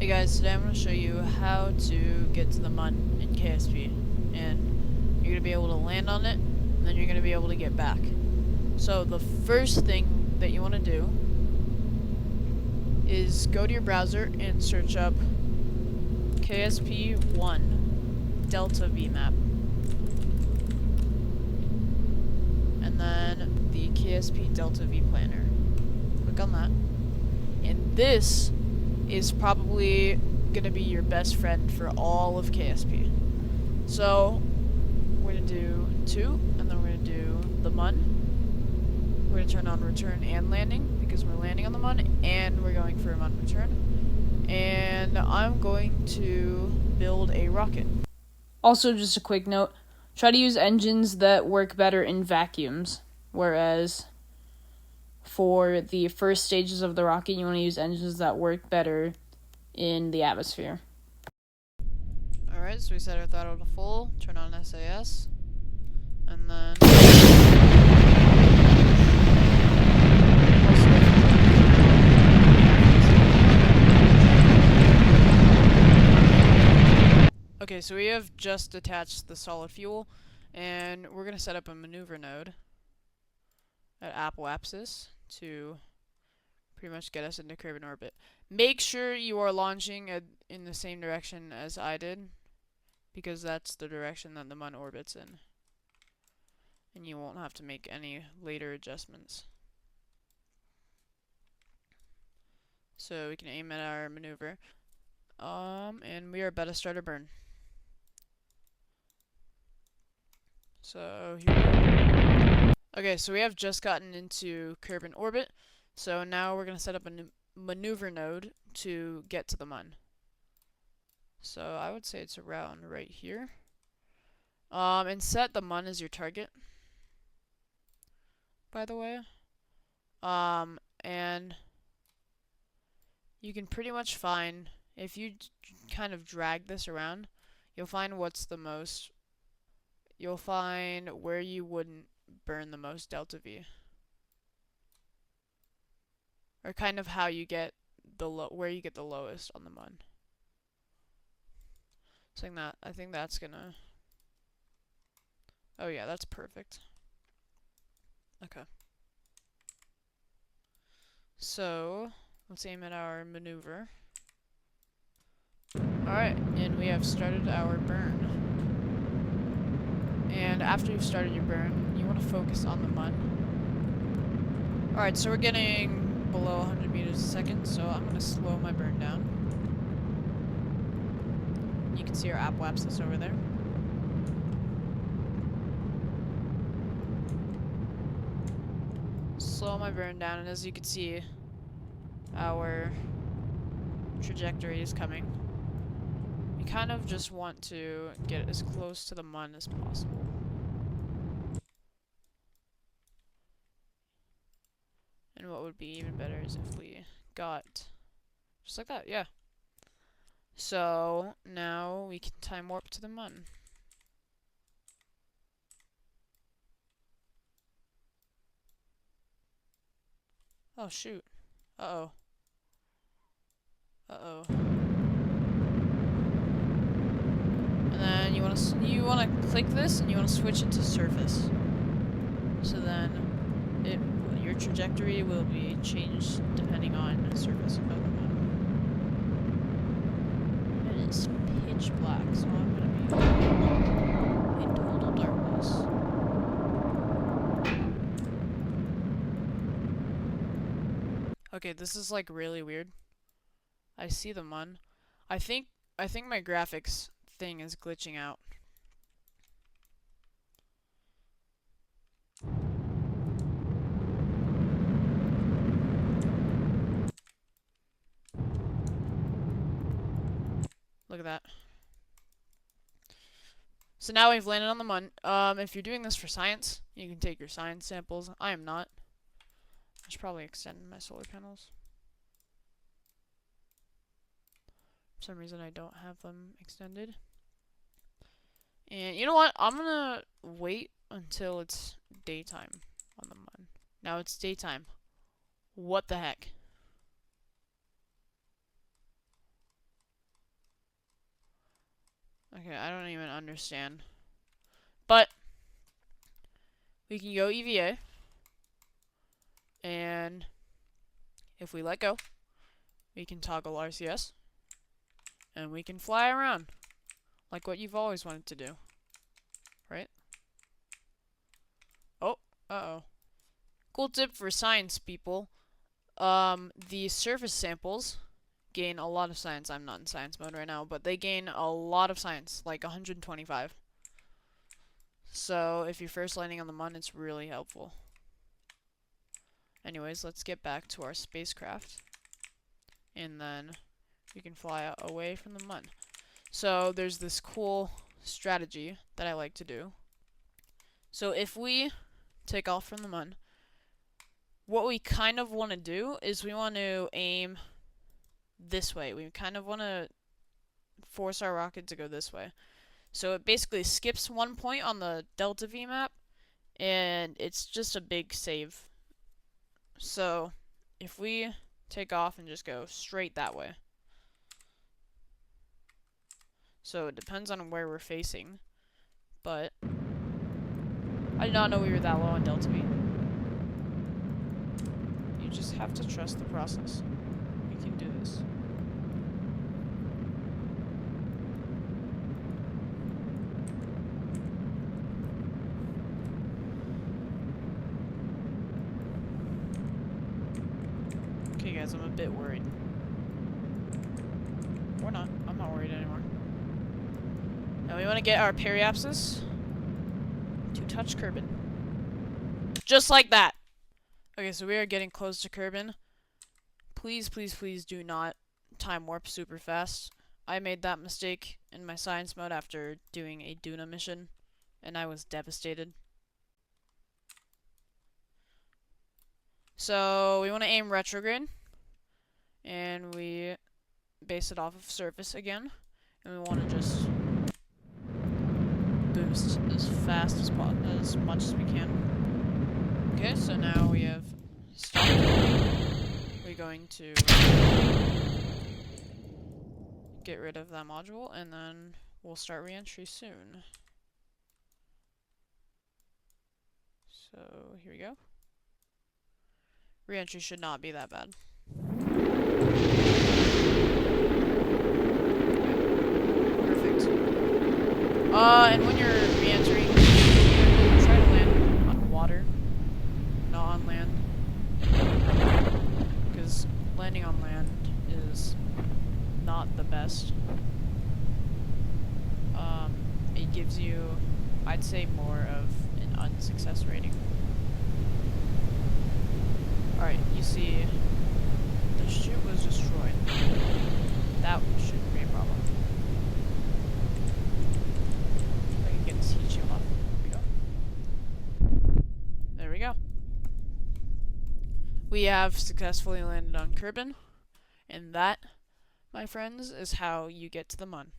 Hey guys, today I'm going to show you how to get to the MUN in KSP. And you're going to be able to land on it, and then you're going to be able to get back. So the first thing that you want to do is go to your browser and search up KSP1 Delta VMap. And then the KSP Delta V Planner. Click on that. And this is probably going to be your best friend for all of KSP. So, we're going to do 2, and then we're going to do the MUN. We're going to turn on return and landing, because we're landing on the MUN, and we're going for a MUN return. And I'm going to build a rocket. Also, just a quick note, try to use engines that work better in vacuums, whereas for the first stages of the rocket, you want to use engines that work better in the atmosphere. Alright, so we set our throttle to full, turn on SAS, and then... Okay, so we have just attached the solid fuel, and we're going to set up a maneuver node at apoapsis to pretty much get us into curve and orbit. Make sure you are launching in the same direction as I did, because that's the direction that the MUN orbits in. And you won't have to make any later adjustments. So we can aim at our maneuver. And we are about to start a burn. So here we go. Okay, so we have just gotten into curve and orbit. So now we're going to set up a maneuver node to get to the MUN. So I would say it's around right here. And set the MUN as your target, by the way. And you can pretty much find, if you kind of drag this around, you'll find you'll find where you wouldn't burn the most delta V. Or kind of how you get where you get the lowest on the MUN. Saying that, I think that's gonna... Oh yeah, that's perfect. Okay. So, let's aim at our maneuver. Alright, and we have started our burn. And after you've started your burn, you want to focus on the MUN. Alright, so we're getting below 100 meters a second, so I'm going to slow my burn down. You can see our apoapsis over there. Slow my burn down, and as you can see, our trajectory is coming. You kind of just want to get as close to the MUN as possible. And what would be even better is if we got just like that, yeah. So now we can time warp to the MUN. Oh shoot. Uh-oh. Uh-oh. And then you want to click this and you want to switch it to surface. So then your trajectory will be changed depending on the surface of the MUN. It is pitch black, so I'm gonna be in total darkness. Okay, this is like really weird. I see the MUN. I think my graphics thing is glitching out. Look at that. So now we've landed on the MUN. If you're doing this for science, you can take your science samples. I am not. I should probably extend my solar panels. For some reason I don't have them extended. And you know what? I'm gonna wait until it's daytime on the MUN. Now it's daytime. What the heck? Okay, I don't even understand. But we can go EVA, and if we let go, we can toggle RCS, and we can fly around like what you've always wanted to do, right? Oh, uh-oh. Cool tip for science people. The surface samples gain a lot of science. I'm not in science mode right now, but they gain a lot of science, like 125. So if you're first landing on the Mun, it's really helpful. Anyways, let's get back to our spacecraft. And then we can fly away from the Mun. So there's this cool strategy that I like to do. So if we take off from the Mun, what we kind of want to do is we want to aim this way. We kind of want to force our rocket to go this way. So it basically skips one point on the Delta V map, and it's just a big save. So if we take off and just go straight that way. So it depends on where we're facing, but I did not know we were that low on Delta V. You just have to trust the process. We can do this. Okay guys, I'm a bit worried. Or not. I'm not worried anymore. Now we want to get our periapsis to touch Kerbin. Just like that! Okay, so we are getting close to Kerbin. Please, please, please do not time warp super fast. I made that mistake in my science mode after doing a Duna mission, and I was devastated. So we want to aim retrograde, and we base it off of surface again, and we want to just boost as fast as possible, as much as we can. Okay, so now we have stopped. We're going to get rid of that module, and then we'll start re-entry soon. So here we go. Re-entry should not be that bad. Perfect. And when you're re-entering, try to land on water, not on land. Because landing on land is not the best. It gives you, I'd say, more of an unsuccess rating. Alright, you see, the chute was destroyed. That shouldn't be a problem. I can get this heat shield off. There we go. There we go. We have successfully landed on Kerbin, and that, my friends, is how you get to the Mun.